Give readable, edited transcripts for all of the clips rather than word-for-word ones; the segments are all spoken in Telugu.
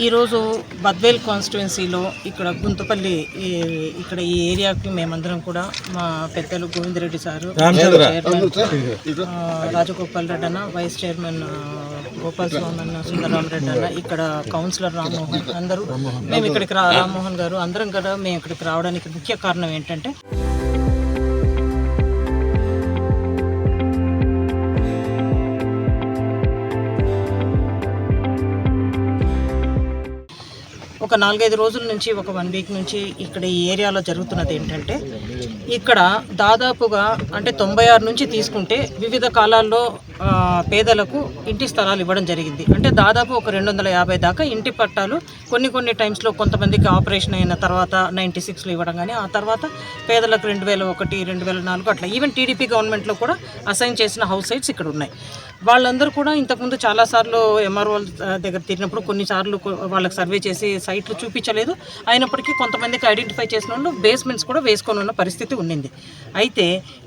ఈరోజు బద్వేల్ కాన్స్టిట్యున్సీలో ఇక్కడ గుంతపల్లి ఇక్కడ ఈ ఏరియాకి మేమందరం కూడా మా పెద్దలు గోవిందరెడ్డి సారు, చైర్మన్ రాజగోపాల్ రెడ్డి అన్న, వైస్ చైర్మన్ గోపాల్ స్వామి అన్న, సుందరరామరెడ్డి అన్న, ఇక్కడ కౌన్సిలర్ రామ్మోహన్, అందరూ మేము ఇక్కడికి రామ్మోహన్ గారు అందరం కూడా మేము ఇక్కడికి రావడానికి ముఖ్య కారణం ఏంటంటే ఒక 4-5 రోజుల నుంచి ఒక 1 వీక్ నుంచి ఇక్కడ ఈ ఏరియాలో జరుగుతున్నది ఏంటంటే ఇక్కడ దాదాపుగా అంటే 96 నుంచి తీసుకుంటే వివిధ కాలాల్లో పేదలకు ఇంటి స్థలాలు ఇవ్వడం జరిగింది. అంటే దాదాపు ఒక 250 దాకా ఇంటి పట్టాలు కొన్ని టైమ్స్లో కొంతమందికి ఆపరేషన్ అయిన తర్వాత 96లో ఇవ్వడం, కానీ ఆ తర్వాత పేదలకు 2001, 2004 అట్లా ఈవెన్ టీడీపీ గవర్నమెంట్లో కూడా అసైన్ చేసిన హౌస్ సైట్స్ ఇక్కడ ఉన్నాయి. వాళ్ళందరూ కూడా ఇంతకుముందు చాలాసార్లు ఎంఆర్ఓ దగ్గర తిరిగినప్పుడు కొన్నిసార్లు వాళ్ళకి సర్వే చేసి సైట్లు చూపించలేదు. అయినప్పటికీ కొంతమందికి ఐడెంటిఫై చేసిన వాళ్ళు బేస్మెంట్స్ కూడా వేసుకొని ఉన్న పరిస్థితి ఉండింది. అయితే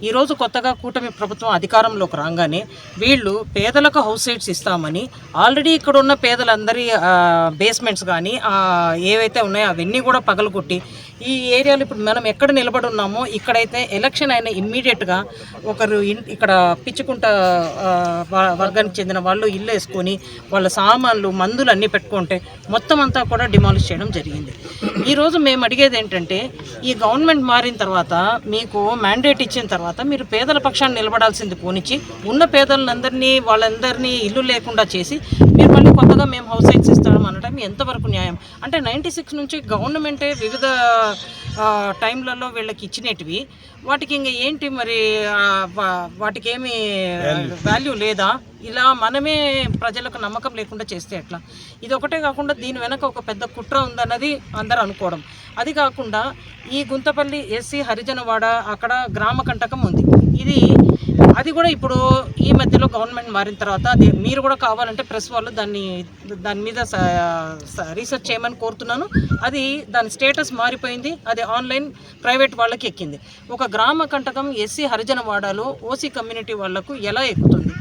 ఈరోజు కొత్తగా కూటమి ప్రభుత్వం అధికారంలోకి రాగానే వీళ్ళు పేదలకు హౌస్ సైట్స్ ఇస్తామని ఆల్రెడీ ఇక్కడ ఉన్న పేదలందరి బేస్మెంట్స్ కానీ ఏవైతే ఉన్నాయో అవన్నీ కూడా పగలగొట్టి ఈ ఏరియాలో ఇప్పుడు మనం ఎక్కడ నిలబడి ఉన్నామో ఇక్కడైతే ఎలక్షన్ అయిన ఇమ్మీడియట్గా ఒకరు ఇక్కడ పిచ్చుకుంట వర్గానికి చెందిన వాళ్ళు ఇల్లు వేసుకొని వాళ్ళ సామాన్లు మందులు అన్నీ పెట్టుకుంటే మొత్తం అంతా కూడా డిమాలిష్ చేయడం జరిగింది. ఈరోజు మేము అడిగేది ఏంటంటే ఈ గవర్నమెంట్ మారిన తర్వాత మీకు మ్యాండేట్ ఇచ్చిన తర్వాత మీరు పేదల పక్షాన్ని నిలబడాల్సింది పోనిచ్చి ఉన్న పేదలందరినీ వాళ్ళందరినీ ఇల్లు లేకుండా చేసి మీరు మళ్ళీ కొత్తగా మేము హౌస్ సైట్స్ ఇస్తాం అనడం ఎంతవరకు న్యాయం? అంటే 96 నుంచి గవర్నమెంటే వివిధ టైంలలో వీళ్ళకి ఇచ్చినవి వాటికి ఇంకా ఏంటి మరి వాటికి ఏమి వాల్యూ లేదా? ఇలా మనమే ప్రజలకు నమ్మకం లేకుండా చేస్తే ఎట్లా? ఇది ఒకటే కాకుండా దీని వెనక ఒక పెద్ద కుట్ర ఉందన్నది అందరూ అనుకోవడం. అది కాకుండా ఈ గుంతపల్లి ఎస్సీ హరిజనవాడ అక్కడ గ్రామ కంటకం ఉంది. అది కూడా ఇప్పుడు ఈ మధ్యలో గవర్నమెంట్ మారిన తర్వాత అది మీరు కూడా కావాలంటే ప్రెస్ వాళ్ళు దాని మీద రీసెర్చ్ చేయమని కోరుతున్నాను. దాని స్టేటస్ మారిపోయింది. అది ఆన్లైన్ ప్రైవేట్ వాళ్ళకి ఎక్కింది. ఒక గ్రామ కంటకం ఎస్సీ హరిజనవాడలో ఓసీ కమ్యూనిటీ వాళ్లకు ఎలా ఎక్కుతుంది?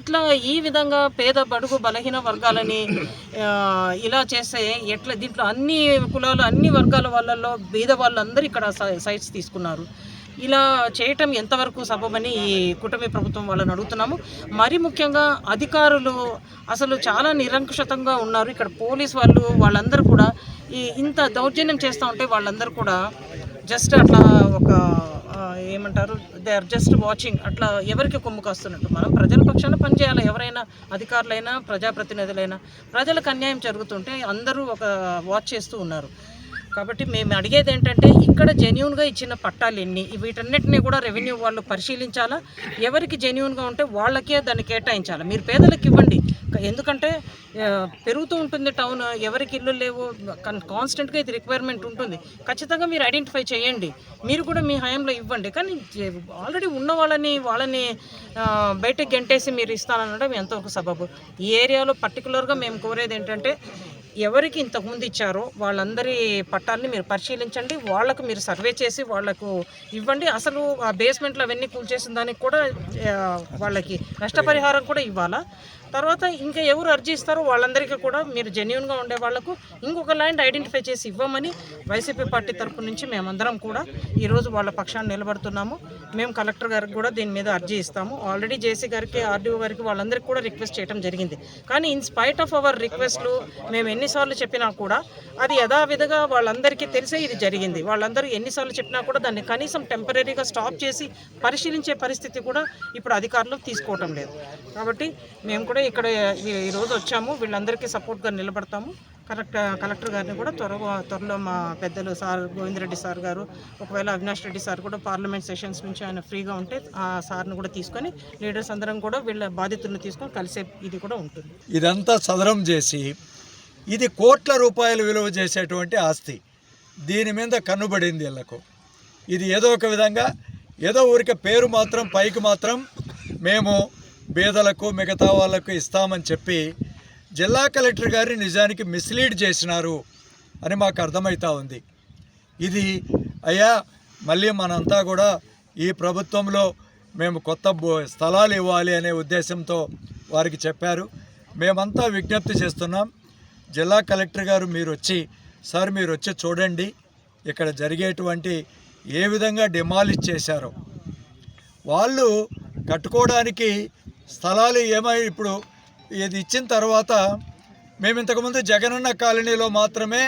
ఇట్లా ఈ విధంగా పేద బడుగు బలహీన వర్గాలని ఇలా చేస్తే ఎట్లా? దీంట్లో అన్ని కులాలు అన్ని వర్గాల వాళ్ళల్లో బీద వాళ్ళందరూ ఇక్కడ సైట్స్ తీసుకున్నారు. ఇలా చేయటం ఎంతవరకు సబబని ఈ కూటమి ప్రభుత్వం వాళ్ళని అడుగుతున్నాము. మరి ముఖ్యంగా అధికారులు అసలు చాలా నిరంకుశతంగా ఉన్నారు. ఇక్కడ పోలీస్ వాళ్ళందరూ కూడా ఇంత దౌర్జన్యం చేస్తూ ఉంటే వాళ్ళందరూ కూడా జస్ట్ అట్లా ఒక ఏమంటారు, దే ఆర్ జస్ట్ వాచింగ్. అట్లా ఎవరికి కొమ్ము కాస్తున్నట్టు. మనం ప్రజల పక్షాన పనిచేయాలి. ఎవరైనా అధికారులైనా ప్రజాప్రతినిధులైనా ప్రజలకు అన్యాయం జరుగుతుంటే అందరూ ఒక వాచ్ చేస్తూ ఉన్నారు. కాబట్టి మేము అడిగేది ఏంటంటే ఇక్కడ జెన్యూన్గా ఇచ్చిన పట్టాలు ఎన్ని, వీటన్నిటినీ కూడా రెవెన్యూ వాళ్ళు పరిశీలించాలా. ఎవరికి జెన్యూన్గా ఉంటే వాళ్ళకే దాన్ని కేటాయించాలి. మీరు పేదలకు ఇవ్వండి. ఎందుకంటే పెరుగుతూ ఉంటుంది టౌన్, ఎవరికి ఇల్లు లేవు, కాన్స్టెంట్గా ఇది రిక్వైర్మెంట్ ఉంటుంది. ఖచ్చితంగా మీరు ఐడెంటిఫై చేయండి. మీరు కూడా మీ హయాంలో ఇవ్వండి. కానీ ఆల్రెడీ ఉన్న వాళ్ళని బయటకు గెంటేసి మీరు ఇస్తాననడం ఎంతవరకు సబబు? ఈ ఏరియాలో పర్టికులర్గా మేము కోరేది ఏంటంటే ఎవరికి ఇంతకుముందు ఇచ్చారో వాళ్ళందరి పట్టాలని మీరు పరిశీలించండి. వాళ్ళకు మీరు సర్వే చేసి వాళ్లకు ఇవ్వండి. అసలు ఆ బేస్మెంట్లు అవన్నీ కూల్చేసిన దానికి కూడా వాళ్ళకి నష్టపరిహారం కూడా ఇవ్వాలా. తర్వాత ఇంకా ఎవరు అర్జీ ఇస్తారో వాళ్ళందరికీ కూడా మీరు జెన్యూన్గా ఉండే వాళ్లకు ఇంకొక ల్యాండ్ ఐడెంటిఫై చేసి ఇవ్వమని వైసీపీ పార్టీ తరపు నుంచి మేమందరం కూడా ఈరోజు వాళ్ళ పక్షాన్ని నిలబడుతున్నాము. మేము కలెక్టర్ గారికి కూడా దీని మీద అర్జీ ఇస్తాము. ఆల్రెడీ జేసీ గారికి, ఆర్డీఓ గారికి వాళ్ళందరికీ కూడా రిక్వెస్ట్ చేయడం జరిగింది. కానీ ఇన్ స్పైట్ ఆఫ్ అవర్ రిక్వెస్ట్లు మేము ఎన్నిసార్లు చెప్పినా కూడా అది యథావిధిగా వాళ్ళందరికీ తెలిసే ఇది జరిగింది. వాళ్ళందరూ ఎన్నిసార్లు చెప్పినా కూడా దాన్ని కనీసం టెంపరీగా స్టాప్ చేసి పరిశీలించే పరిస్థితి కూడా ఇప్పుడు అధికారులు తీసుకోవటం లేదు. కాబట్టి మేము కూడా ఇక్కడ ఈరోజు వచ్చాము. వీళ్ళందరికీ సపోర్ట్గా నిలబడతాము. కలెక్టర్ గారిని కూడా త్వరలో మా పెద్దలు సార్ గోవిందరెడ్డి సార్ గారు, ఒకవేళ అవినాష్ రెడ్డి సార్ కూడా పార్లమెంట్ సెషన్స్ నుంచి ఆయన ఫ్రీగా ఉంటే ఆ సార్ని కూడా తీసుకొని లీడర్స్ అందరం కూడా వీళ్ళ బాధితులను తీసుకొని కలిసే ఇది కూడా ఉంటుంది. ఇదంతా సదరం చేసి ఇది కోట్ల రూపాయలు విలువ చేసేటువంటి ఆస్తి. దీని మీద కన్నుబడింది వీళ్ళకు. ఇది ఏదో ఒక విధంగా ఏదో ఊరికే పేరు మాత్రం పైకి మాత్రం మేము పేదలకు మిగతా వాళ్ళకు ఇస్తామని చెప్పి జిల్లా కలెక్టర్ గారిని నిజానికి మిస్లీడ్ చేసినారు అని మాకు అర్థమవుతా ఉంది. ఇది అయ్యా మళ్ళీ మనంతా కూడా ఈ ప్రభుత్వంలో మేము కొత్త స్థలాలు ఇవ్వాలి అనే ఉద్దేశంతో వారికి చెప్పారు. మేమంతా విజ్ఞప్తి చేస్తున్నాం. జిల్లా కలెక్టర్ గారు మీరు వచ్చి చూడండి ఇక్కడ జరిగేటువంటి ఏ విధంగా డిమాలిష్ చేశారో. వాళ్ళు కట్టుకోవడానికి స్థలాలు ఇప్పుడు ఇది ఇచ్చిన తర్వాత మేము ఇంతకుముందు జగనన్న కాలనీలో మాత్రమే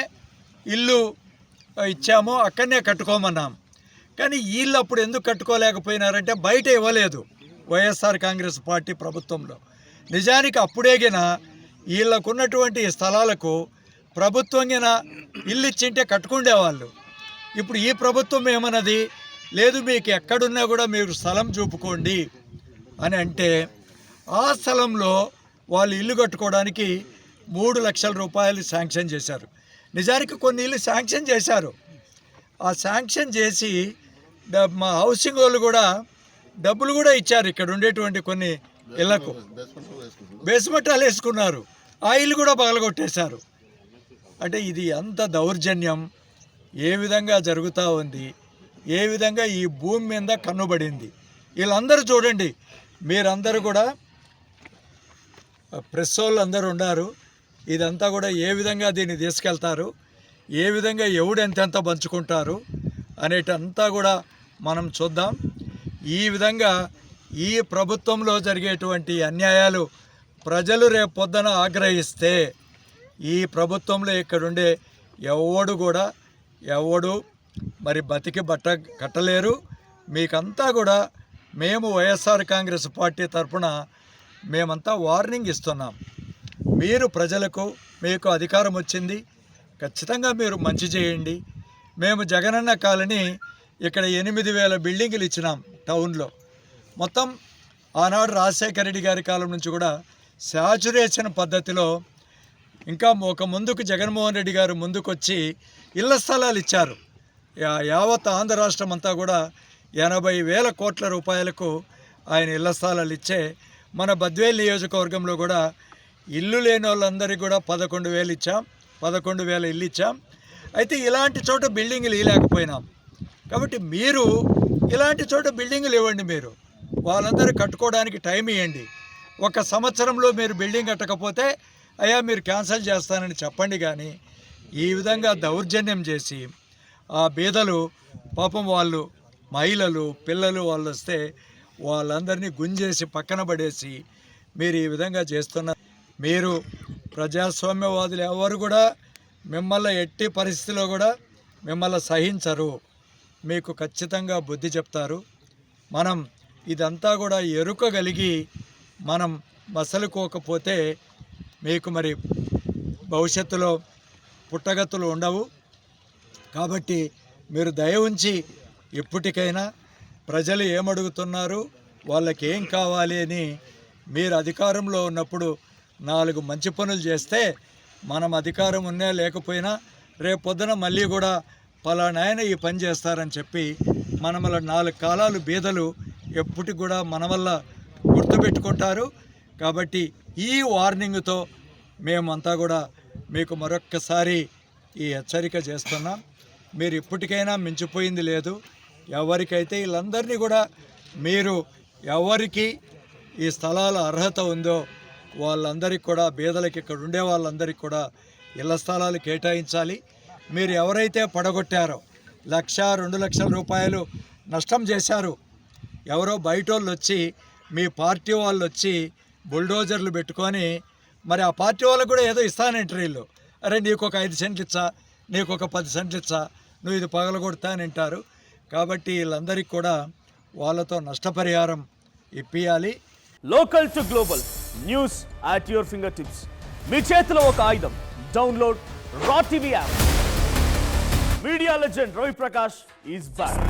ఇల్లు ఇచ్చాము, అక్కడనే కట్టుకోమన్నాం. కానీ వీళ్ళు అప్పుడు ఎందుకు కట్టుకోలేకపోయినారంటే బయట ఇవ్వలేదు వైఎస్ఆర్ కాంగ్రెస్ పార్టీ ప్రభుత్వంలో. నిజానికి అప్పుడేగిన వీళ్ళకున్నటువంటి స్థలాలకు ప్రభుత్వం గిన ఇల్లు ఇచ్చింటే కట్టుకుండేవాళ్ళు. ఇప్పుడు ఈ ప్రభుత్వం ఏమన్నది, లేదు మీకు ఎక్కడున్నా కూడా మీరు స్థలం చూపుకోండి అని అంటే ఆ స్థలంలో వాళ్ళు ఇల్లు కట్టుకోవడానికి 3 లక్షల రూపాయలు శాంక్షన్ చేశారు. నిజానికి కొన్ని ఇల్లు శాంక్షన్ చేశారు. ఆ శాంక్షన్ చేసి మా హౌసింగ్ వాళ్ళు కూడా డబ్బులు కూడా ఇచ్చారు. ఇక్కడ ఉండేటువంటి కొన్ని ఇళ్లకు బేస్మెంటాలు వేసుకున్నారు, ఆ ఇల్లు కూడా పగలగొట్టేశారు. అంటే ఇది అంత దౌర్జన్యం ఏ విధంగా జరుగుతూ ఉంది, ఏ విధంగా ఈ భూమి మీద కన్నుబడింది. వీళ్ళందరూ చూడండి, మీరందరూ కూడా ప్రెస్ వాళ్ళు అందరూ ఉన్నారు. ఇదంతా కూడా ఏ విధంగా దీన్ని తీసుకెళ్తారు, ఏ విధంగా ఎవడు ఎంతెంత పంచుకుంటారు అనేటంతా కూడా మనం చూద్దాం. ఈ విధంగా ఈ ప్రభుత్వంలో జరిగేటువంటి అన్యాయాలు ప్రజలు రేపు పొద్దున ఆగ్రహిస్తే ఈ ప్రభుత్వంలో ఇక్కడుండే ఎవడు మరి బతికి బట్ట కట్టలేరు. మీకంతా కూడా మేము వైఎస్ఆర్ కాంగ్రెస్ పార్టీ తరఫున మేమంతా వార్నింగ్ ఇస్తున్నాం. మీరు ప్రజలకు మీకు అధికారం వచ్చింది, ఖచ్చితంగా మీరు మంచి చేయండి. మేము జగనన్న కాలనీ ఇక్కడ 8,000 బిల్డింగులు ఇచ్చినాం టౌన్లో. మొత్తం ఆనాడు రాజశేఖర రెడ్డి గారి కాలం నుంచి కూడా శాచురేషన్ పద్ధతిలో ఇంకా ఒక ముందుకు జగన్మోహన్ రెడ్డి గారు ముందుకొచ్చి ఇళ్ల స్థలాలు ఇచ్చారు. యావత్ ఆంధ్ర రాష్ట్రం అంతా కూడా 80,000 కోట్ల రూపాయలకు ఆయన ఇళ్ల స్థలాలు ఇచ్చే మన బద్వేల్ నియోజకవర్గంలో కూడా ఇల్లు లేని వాళ్ళందరికీ కూడా 11,000 ఇచ్చాం, 11,000 ఇల్లు ఇచ్చాం. అయితే ఇలాంటి చోట బిల్డింగులు ఇవ్వలేకపోయినాం. కాబట్టి మీరు ఇలాంటి చోట బిల్డింగులు ఇవ్వండి, మీరు వాళ్ళందరూ కట్టుకోవడానికి టైం ఇవ్వండి. 1 సంవత్సరంలో మీరు బిల్డింగ్ కట్టకపోతే అయ్యా మీరు క్యాన్సిల్ చేస్తానని చెప్పండి. కానీ ఈ విధంగా దౌర్జన్యం చేసి ఆ బీదలు పాపం వాళ్ళు మహిళలు పిల్లలు వాళ్ళు వస్తే వాళ్ళందరినీ గుంజేసి పక్కన పడేసి మీరు ఈ విధంగా చేస్తున్నారు. మీరు ప్రజాస్వామ్యవాదులు ఎవరు కూడా మిమ్మల్ని ఎట్టి పరిస్థితిలో కూడా మిమ్మల్ని సహించరు, మీకు ఖచ్చితంగా బుద్ధి చెప్తారు. మనం ఇదంతా కూడా ఎరుకగలిగి మనం మసలుకోకపోతే మీకు మరి భవిష్యత్తులో పుట్టగతులు ఉండవు. కాబట్టి మీరు దయ ఉంచి ఇప్పటికైనా ప్రజలు ఏమడుగుతున్నారు, వాళ్ళకి ఏం కావాలి అని మీరు అధికారంలో ఉన్నప్పుడు 4 మంచి పనులు చేస్తే మనం అధికారం ఉన్నా లేకపోయినా రేపు పొద్దున మళ్ళీ కూడా పలానాయన ఈ పని చేస్తారని చెప్పి మన వల్ల 4 కాలాలు బీదలు ఎప్పటికి కూడా మన వల్ల గుర్తుపెట్టుకుంటారు. కాబట్టి ఈ వార్నింగ్తో మేమంతా కూడా మీకు మరొక్కసారి ఈ హెచ్చరిక చేస్తున్నాం. మీరు ఇప్పటికైనా మించిపోయింది లేదు. ఎవరికైతే వీళ్ళందరినీ కూడా మీరు ఎవరికి ఈ స్థలాల అర్హత ఉందో వాళ్ళందరికీ కూడా బీదలకి ఇక్కడ ఉండే వాళ్ళందరికీ కూడా ఇళ్ల స్థలాలు కేటాయించాలి. మీరు ఎవరైతే పడగొట్టారో 1,00,000, 2 లక్షల రూపాయలు నష్టం చేశారు, ఎవరో బయట వాళ్ళు వచ్చి మీ పార్టీ వాళ్ళు వచ్చి బుల్డోజర్లు పెట్టుకొని మరి ఆ పార్టీ వాళ్ళకు కూడా ఏదో ఇస్తానంటారు వీళ్ళు. అరే నీకు ఒక 5 సెంట్లు ఇచ్చా, నీకు ఒక 10 సెంట్లు ఇచ్చా, నువ్వు ఇది పగలగొడతా అని అంటారు. కాబట్టి వీళ్ళందరికీ కూడా వాళ్ళతో నష్టపరిహారం ఇప్పియాలి. Local to global news at your finger tips. మీ చేతిలో ఒక ఆయుధం. Download Raw TV app. Media legend Ravi Prakash is back.